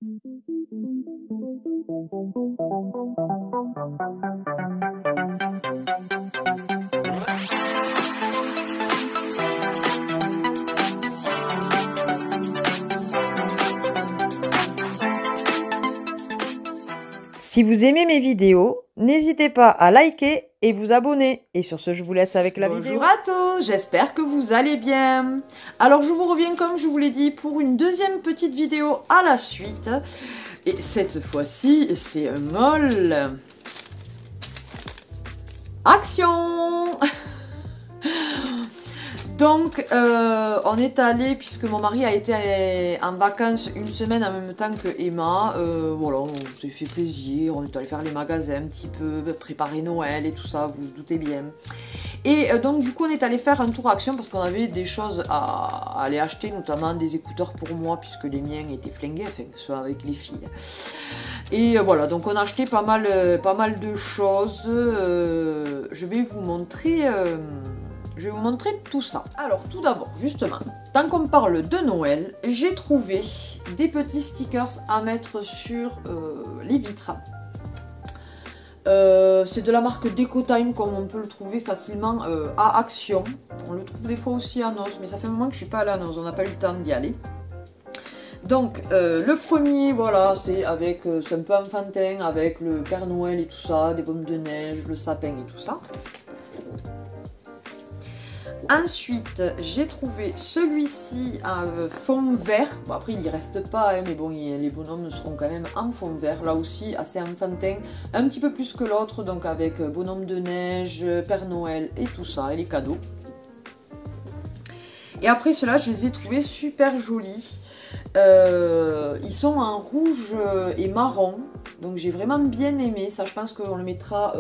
Si vous aimez mes vidéos, n'hésitez pas à liker et vous abonner. Et sur ce, je vous laisse avec la vidéo. Bonjour à tous, j'espère que vous allez bien. Alors, je vous reviens, comme je vous l'ai dit, pour une deuxième petite vidéo à la suite. Et cette fois-ci, c'est un haul. Action! Donc, on est allé, puisque mon mari a été en vacances une semaine en même temps que Emma. Voilà, on s'est fait plaisir, on est allé faire les magasins un petit peu, préparer Noël et tout ça, vous vous doutez bien. Et donc, du coup, on est allé faire un tour Action parce qu'on avait des choses à aller acheter, notamment des écouteurs pour moi, puisque les miens étaient flingués, enfin, que ce soit avec les filles. Et voilà, donc on a acheté pas mal de choses. Je vais vous montrer... Je vais vous montrer tout ça. Alors tout d'abord, justement, tant qu'on parle de Noël, j'ai trouvé des petits stickers à mettre sur les vitres. C'est de la marque Decotime, comme on peut le trouver facilement à Action. On le trouve des fois aussi à Noz, mais ça fait un moment que je ne suis pas allée à Noz, on n'a pas eu le temps d'y aller. Donc le premier, voilà, c'est un peu enfantin, avec le Père Noël et tout ça, des pommes de neige, le sapin et tout ça. Ensuite, j'ai trouvé celui-ci en fond vert. Bon, après, il n'y reste pas, hein, mais bon, les bonhommes seront quand même en fond vert. Là aussi, assez enfantin, un petit peu plus que l'autre. Donc, avec bonhomme de neige, Père Noël et tout ça, et les cadeaux. Et après, ceux-là, je les ai trouvés super jolis. Ils sont en rouge et marron. Donc j'ai vraiment bien aimé, ça je pense qu'on le mettra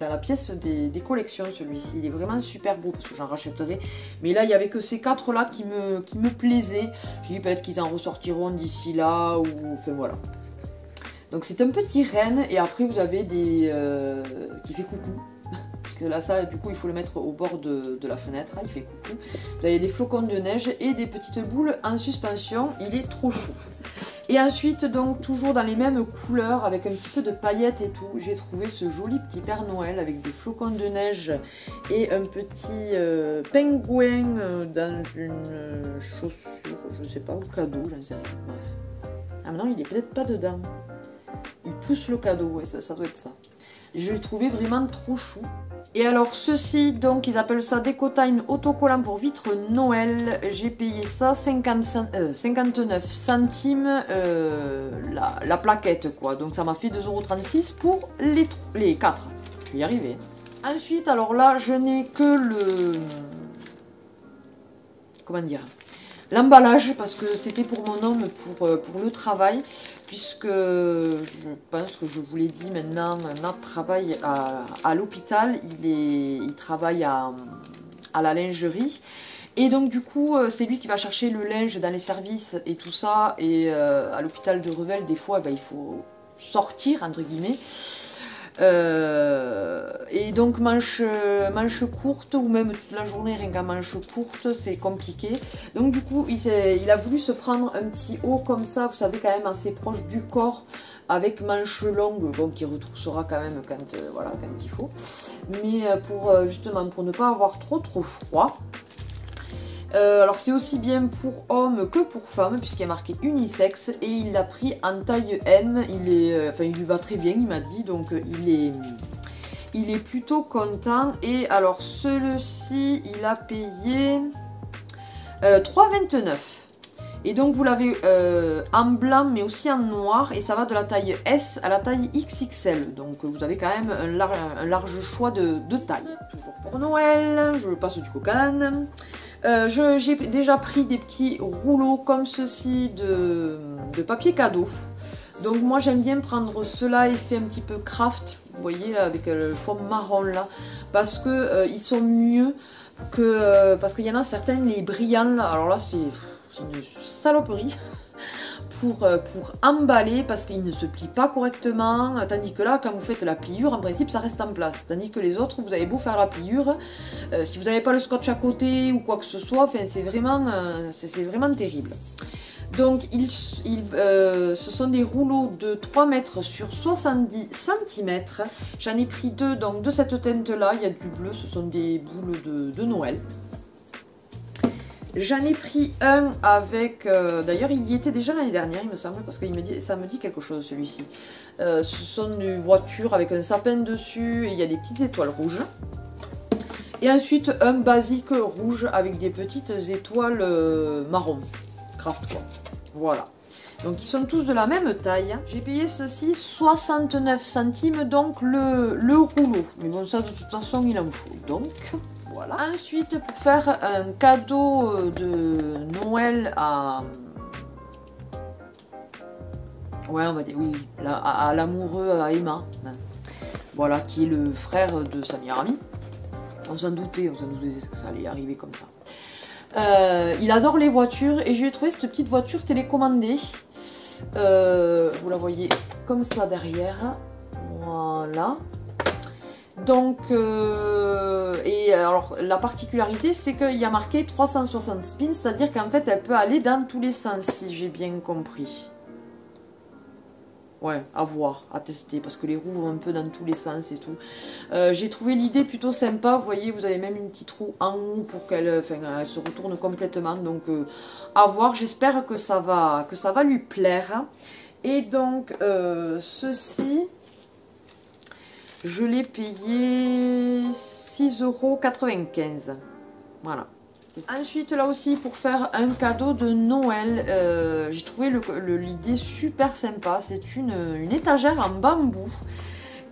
dans la pièce des collections, celui-ci. Il est vraiment super beau parce que j'en rachèterai. Mais là il n'y avait que ces quatre là qui me plaisaient. J'ai dit peut-être qu'ils en ressortiront d'ici là ou enfin voilà. Donc c'est un petit renne et après vous avez des... qui fait coucou. Parce que là ça du coup il faut le mettre au bord de la fenêtre, hein, il fait coucou. Vous avez des flocons de neige et des petites boules en suspension, il est trop chaud. Et ensuite, donc, toujours dans les mêmes couleurs, avec un petit peu de paillettes et tout, j'ai trouvé ce joli petit Père Noël avec des flocons de neige et un petit pingouin dans une chaussure, je sais pas, ou cadeau, j'en sais rien, bref. Ah mais non, il est peut-être pas dedans. Il pousse le cadeau, ouais, ça doit être ça. Je l'ai trouvé vraiment trop chou. Et alors ceci, donc ils appellent ça Decotime autocollant pour vitre Noël. J'ai payé ça 59 centimes la plaquette quoi. Donc ça m'a fait 2,36 € pour les 4. Je vais y arriver. Ensuite, alors là, je n'ai que le... Comment dire ? L'emballage, parce que c'était pour mon homme pour le travail, puisque je pense que je vous l'ai dit maintenant, notre travail à l'hôpital, il travaille à la lingerie. Et donc du coup, c'est lui qui va chercher le linge dans les services et tout ça. Et à l'hôpital de Revel, des fois, ben, il faut sortir, entre guillemets. Et donc manche courte ou même toute la journée rien qu'à manche courte c'est compliqué, donc du coup il a voulu se prendre un petit haut comme ça, vous savez, quand même assez proche du corps, avec manche longue, bon, qui retroussera quand même quand, voilà, quand il faut, mais justement pour ne pas avoir trop froid. Alors c'est aussi bien pour hommes que pour femmes puisqu'il est marqué unisexe et il l'a pris en taille M. Il lui va très bien, il m'a dit, donc il est plutôt content. Et alors celui-ci il a payé 3,29 €. Et donc vous l'avez en blanc mais aussi en noir et ça va de la taille S à la taille XXL. Donc vous avez quand même un large choix de taille. Toujours pour Noël, je passe du coq à l'âne. J'ai déjà pris des petits rouleaux comme ceci de papier cadeau. Donc moi j'aime bien prendre cela effet un petit peu craft, vous voyez là, avec le fond marron là, parce que ils sont mieux que... parce qu'il y en a certains, les brillants là, alors là c'est une saloperie. Pour emballer parce qu'il ne se plie pas correctement, tandis que là quand vous faites la pliure en principe ça reste en place, tandis que les autres vous avez beau faire la pliure, si vous n'avez pas le scotch à côté ou quoi que ce soit, enfin, c'est vraiment terrible. Donc ce sont des rouleaux de 3 mètres sur 70 cm. J'en ai pris 2 donc de cette teinte là, il y a du bleu, ce sont des boules de Noël. J'en ai pris un avec, d'ailleurs il y était déjà l'année dernière il me semble, parce que ça me dit quelque chose celui-ci. Ce sont des voitures avec un sapin dessus et il y a des petites étoiles rouges. Et ensuite un basique rouge avec des petites étoiles marron, craft quoi. Voilà. Donc ils sont tous de la même taille. J'ai payé ceci 69 centimes donc le rouleau. Mais bon ça de toute façon il en faut donc. Voilà. Ensuite, pour faire un cadeau de Noël à... Ouais, on va dire, oui, à l'amoureux, à Emma. Voilà, qui est le frère de sa meilleure amie. On s'en doutait que ça allait arriver comme ça. Il adore les voitures et je lui ai trouvé cette petite voiture télécommandée. Vous la voyez comme ça derrière. Voilà. Donc, et alors la particularité c'est qu'il y a marqué 360 spins, c'est-à-dire qu'en fait elle peut aller dans tous les sens si j'ai bien compris. Ouais, à voir, à tester, parce que les roues vont un peu dans tous les sens et tout. J'ai trouvé l'idée plutôt sympa, vous voyez, vous avez même une petite roue en haut pour qu'elle se retourne complètement. Donc à voir, j'espère que ça va lui plaire. Et donc ceci... Je l'ai payé 6,95 €. Voilà. Ensuite, là aussi, pour faire un cadeau de Noël, j'ai trouvé l'idée super sympa. C'est une étagère en bambou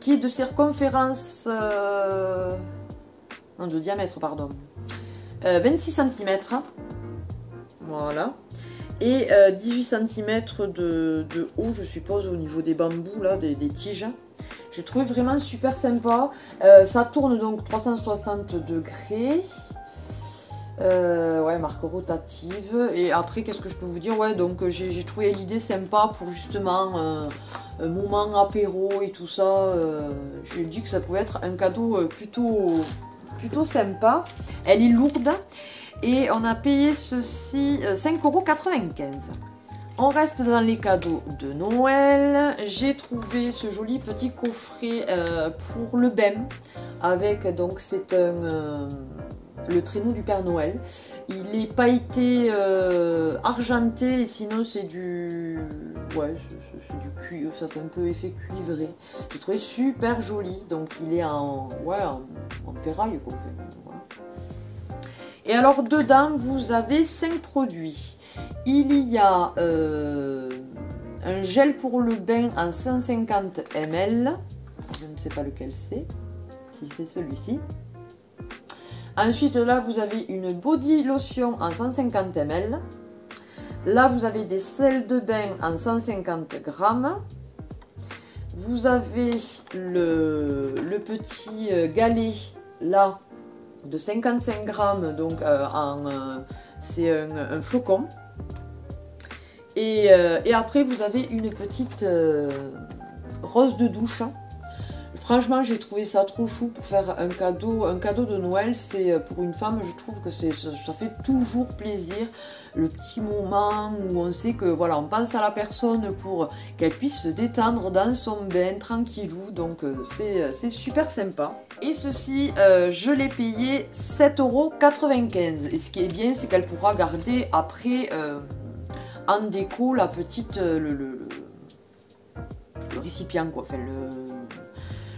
qui est de circonférence... non, de diamètre, pardon. 26 cm. Voilà. Et 18 cm de haut, je suppose, au niveau des bambous, là, des tiges. J'ai trouvé vraiment super sympa. Ça tourne donc 360 degrés. Ouais, marque rotative. Et après, qu'est-ce que je peux vous dire? Ouais, donc j'ai trouvé l'idée sympa pour justement un moment apéro et tout ça. J'ai dit que ça pouvait être un cadeau plutôt sympa. Elle est lourde. Et on a payé ceci 5,95 €. On reste dans les cadeaux de Noël. J'ai trouvé ce joli petit coffret pour le BEM. Avec, donc, c'est le traîneau du Père Noël. Il est pailleté argenté, et sinon c'est du... Ouais, c'est du cuivre, ça fait un peu effet cuivré. J'ai trouvé super joli. Donc il est en ferraille, quoi. Voilà. Et alors dedans, vous avez 5 produits. Il y a un gel pour le bain en 150 ml. Je ne sais pas lequel c'est. Si c'est celui-ci. Ensuite, là, vous avez une body lotion en 150 ml. Là, vous avez des sels de bain en 150 grammes. Vous avez le petit galet, là, de 55 grammes. Donc, c'est un flocon. Et après, vous avez une petite rose de douche. Franchement, j'ai trouvé ça trop chou pour faire un cadeau de Noël. C'est pour une femme, je trouve que ça fait toujours plaisir. Le petit moment où on sait que voilà, on pense à la personne pour qu'elle puisse se détendre dans son bain tranquillou. Donc c'est super sympa. Et ceci, je l'ai payé 7,95 €. Et ce qui est bien, c'est qu'elle pourra garder après en déco la petite le récipient quoi. Enfin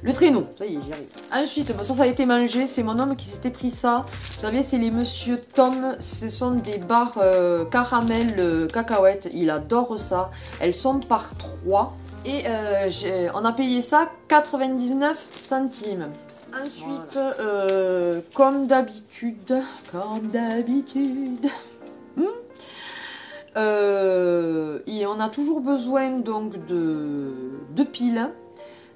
le traîneau, ça y est, j'y arrive. Ensuite, bon, ça a été mangé, c'est mon homme qui s'était pris ça. Vous savez, c'est les Monsieur Tom, ce sont des barres caramel cacahuètes, il adore ça. Elles sont par 3 et on a payé ça 99 centimes. Ensuite, voilà. Comme d'habitude, et on a toujours besoin donc de piles.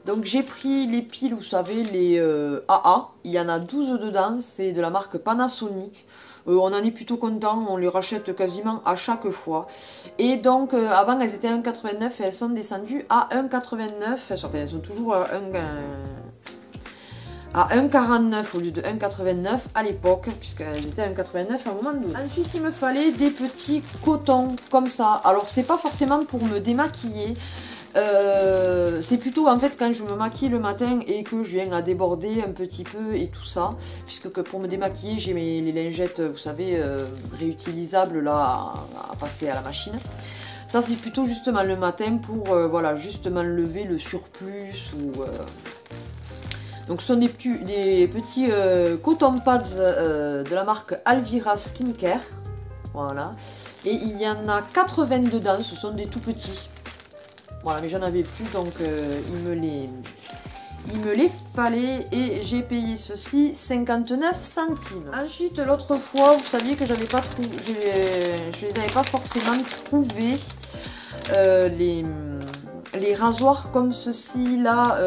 Donc j'ai pris les piles, vous savez, les AA, il y en a 12 dedans, c'est de la marque Panasonic. On en est plutôt content, on les rachète quasiment à chaque fois. Et donc avant elles étaient à 1,89 et elles sont descendues à 1,89, enfin elles sont toujours à à 1,49 au lieu de 1,89 à l'époque, puisqu'elles étaient à 1,89 à un moment donné. Ensuite, il me fallait des petits cotons comme ça. Alors, c'est pas forcément pour me démaquiller. C'est plutôt en fait quand je me maquille le matin et que je viens à déborder un petit peu et tout ça, puisque pour me démaquiller j'ai les lingettes, vous savez, réutilisables là à passer à la machine. Ça c'est plutôt justement le matin pour voilà, justement lever le surplus ou donc ce sont des petits coton pads de la marque Alvira Skincare, voilà, et il y en a 80 dedans, ce sont des tout petits. Voilà, mais j'en avais plus, donc il me les fallait et j'ai payé ceci 59 centimes. Ensuite, l'autre fois, vous saviez que j'avais pas trouvé, je les avais pas forcément trouvés, les rasoirs comme ceci là,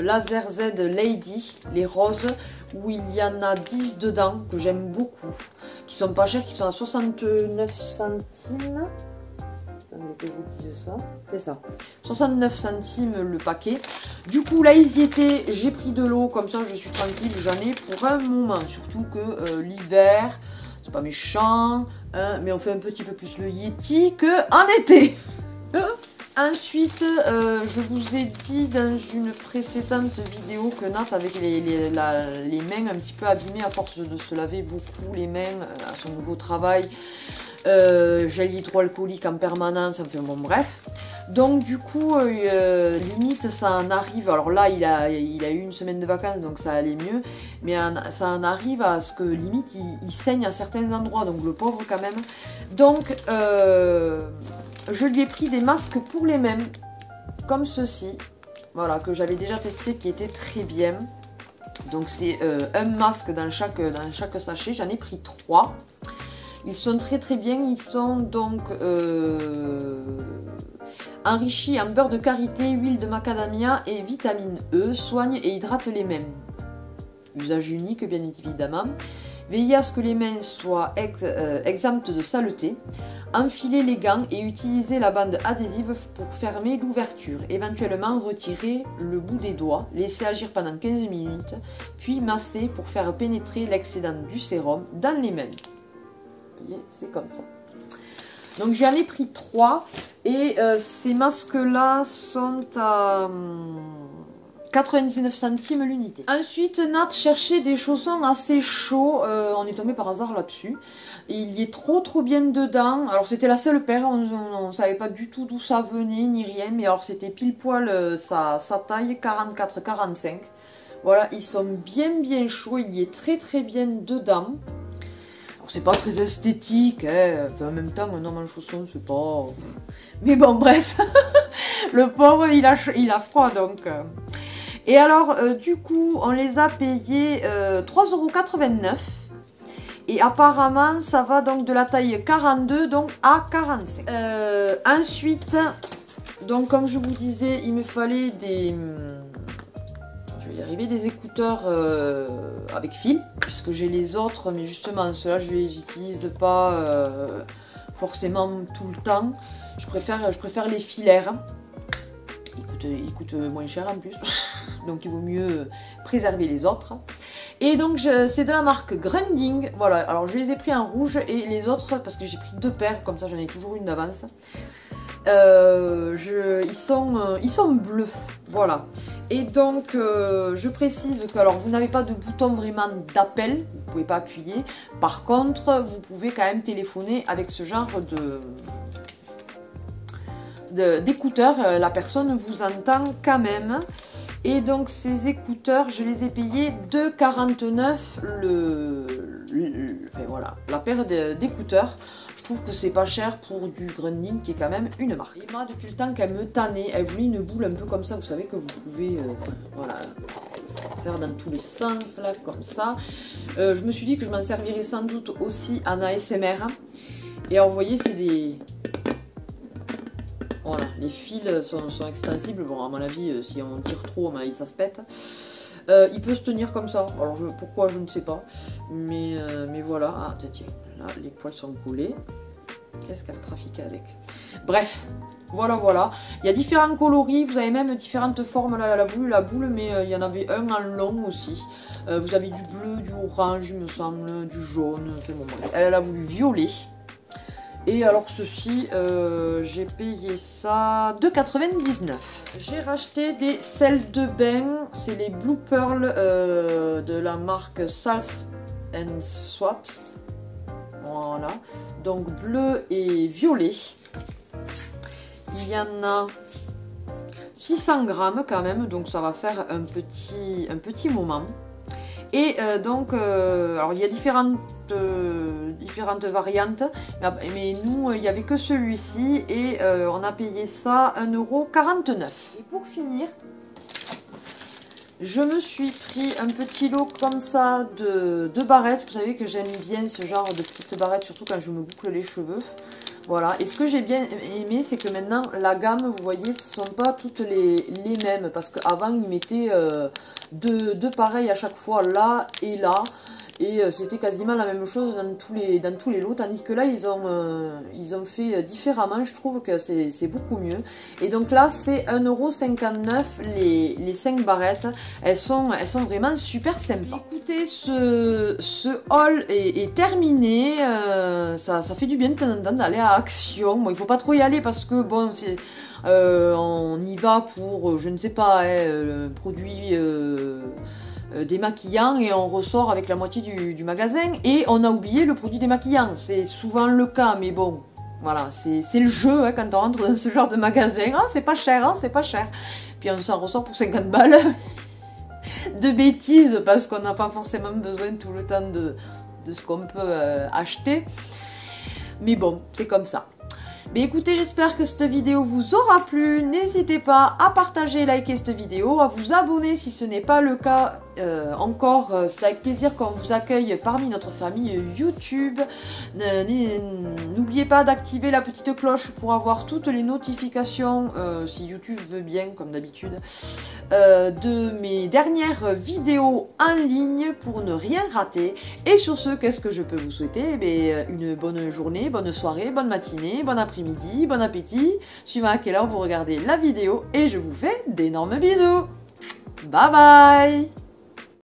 Laser Z Lady, les roses, où il y en a 10 dedans, que j'aime beaucoup, qui sont pas chers, qui sont à 69 centimes. Que je vous dise ça, c'est ça, 69 centimes le paquet. Du coup là ils y étaient, j'ai pris de l'eau, comme ça je suis tranquille, j'en ai pour un moment, surtout que l'hiver, c'est pas méchant, hein, mais on fait un petit peu plus le Yeti qu'en été. Ensuite, je vous ai dit dans une précédente vidéo que Nat, avec les mains un petit peu abîmées à force de se laver beaucoup les mains à son nouveau travail, gel hydroalcoolique en permanence, enfin bon bref. Donc du coup, limite ça en arrive, alors là il a eu une semaine de vacances donc ça allait mieux, mais ça en arrive à ce que limite il saigne à certains endroits, donc le pauvre quand même. Donc je lui ai pris des masques pour les mains, comme ceci, voilà, que j'avais déjà testé, qui était très bien. Donc c'est un masque dans chaque sachet, j'en ai pris 3. Ils sont très très bien, ils sont donc enrichis en beurre de karité, huile de macadamia et vitamine E, soignent et hydratent les mains. Usage unique bien évidemment. Veillez à ce que les mains soient exemptes de saleté. Enfilez les gants et utilisez la bande adhésive pour fermer l'ouverture. Éventuellement, retirez le bout des doigts, laissez agir pendant 15 minutes, puis massez pour faire pénétrer l'excédent du sérum dans les mains. Vous voyez, c'est comme ça. Donc j'en ai pris 3 et ces masques-là sont à 99 centimes l'unité. Ensuite, Nat cherchait des chaussons assez chauds. On est tombé par hasard là-dessus. Il y est trop bien dedans. Alors c'était la seule paire, on ne savait pas du tout d'où ça venait ni rien. Mais alors c'était pile poil sa taille, 44-45. Voilà, ils sont bien chauds. Il y est très bien dedans. C'est pas très esthétique, hein. Enfin, en même temps, un homme en chaussons, c'est pas... Mais bon, bref. Le pauvre, il a froid, donc... Et alors, du coup, on les a payés 3,89 €. Et apparemment, ça va donc de la taille 42 donc à 45. Ensuite, donc comme je vous disais, il me fallait des... Je vais y arriver, des écouteurs avec fil, puisque j'ai les autres, mais justement, ceux-là, je les utilise pas forcément tout le temps. Je préfère les filaires. Ils coûtent moins cher en plus, donc il vaut mieux préserver les autres. Et donc c'est de la marque Grunding, voilà, alors je les ai pris en rouge et les autres, parce que j'ai pris 2 paires, comme ça j'en ai toujours une d'avance. Ils sont bleus, voilà. Et donc je précise que alors vous n'avez pas de bouton vraiment d'appel, vous ne pouvez pas appuyer. Par contre, vous pouvez quand même téléphoner avec ce genre d'écouteurs, la personne vous entend quand même. Et donc ces écouteurs, je les ai payés 2,49 €, enfin, voilà, la paire d'écouteurs. Je trouve que c'est pas cher pour du Grunding qui est quand même une marque. Et moi, depuis le temps qu'elle me tannait, elle voulait une boule un peu comme ça, vous savez que vous pouvez voilà, faire dans tous les sens là, comme ça. Je me suis dit que je m'en servirais sans doute aussi en ASMR. Et alors vous voyez, c'est des... Voilà, les fils sont extensibles. Bon, à mon avis, si on tire trop, ça se pète. Il peut se tenir comme ça. Alors, pourquoi, je ne sais pas. Mais voilà. Ah, tiens, là, les poils sont collés. Qu'est-ce qu'elle trafiquait avec? Bref, Voilà, voilà. Il y a différents coloris, vous avez même différentes formes. Là, elle a voulu la boule, mais il y en avait un en long aussi. Vous avez du bleu, du orange, il me semble, du jaune. Enfin, bon, bref. Elle a voulu violet. Et alors ceci, j'ai payé ça 2,99 €. J'ai racheté des sels de bain. C'est les Blue Pearl de la marque Salts and Swaps. Voilà. Donc bleu et violet. Il y en a 600 grammes quand même, donc ça va faire un petit moment. Et donc, alors il y a différentes variantes, mais nous, il n'y avait que celui-ci et on a payé ça 1,49 €. Et pour finir, je me suis pris un petit lot comme ça de barrettes. Vous savez que j'aime bien ce genre de petites barrettes, surtout quand je me boucle les cheveux. Voilà, et ce que j'ai bien aimé, c'est que maintenant, la gamme, vous voyez, ce ne sont pas toutes les mêmes. Parce qu'avant, ils mettaient deux pareils à chaque fois, là et là. Et c'était quasiment la même chose dans tous les lots. Tandis que là, ils ont fait différemment. Je trouve que c'est beaucoup mieux. Et donc là, c'est 1,59 € les 5 barrettes. Elles sont vraiment super sympas. Écoutez, ce haul est terminé. Ça fait du bien de temps en temps d'aller à Action. Bon, il ne faut pas trop y aller parce que bon, on y va pour, je ne sais pas, produits démaquillant et on ressort avec la moitié du magasin et on a oublié le produit démaquillant. C'est souvent le cas, mais bon, voilà, c'est le jeu hein, quand on rentre dans ce genre de magasin. Ah, c'est pas cher, hein, c'est pas cher. Puis on s'en ressort pour 50 balles de bêtises parce qu'on n'a pas forcément besoin tout le temps de ce qu'on peut acheter. Mais bon, c'est comme ça. Mais écoutez, j'espère que cette vidéo vous aura plu. N'hésitez pas à partager et liker cette vidéo, à vous abonner si ce n'est pas le cas encore. C'est avec plaisir qu'on vous accueille parmi notre famille YouTube. N'oubliez pas d'activer la petite cloche pour avoir toutes les notifications, si YouTube veut bien, comme d'habitude, de mes dernières vidéos en ligne pour ne rien rater. Et sur ce, qu'est-ce que je peux vous souhaiter? Une bonne journée, bonne soirée, bonne matinée, bon après-midi, bon appétit, suivant à quelle heure vous regardez la vidéo. Et je vous fais d'énormes bisous. Bye bye!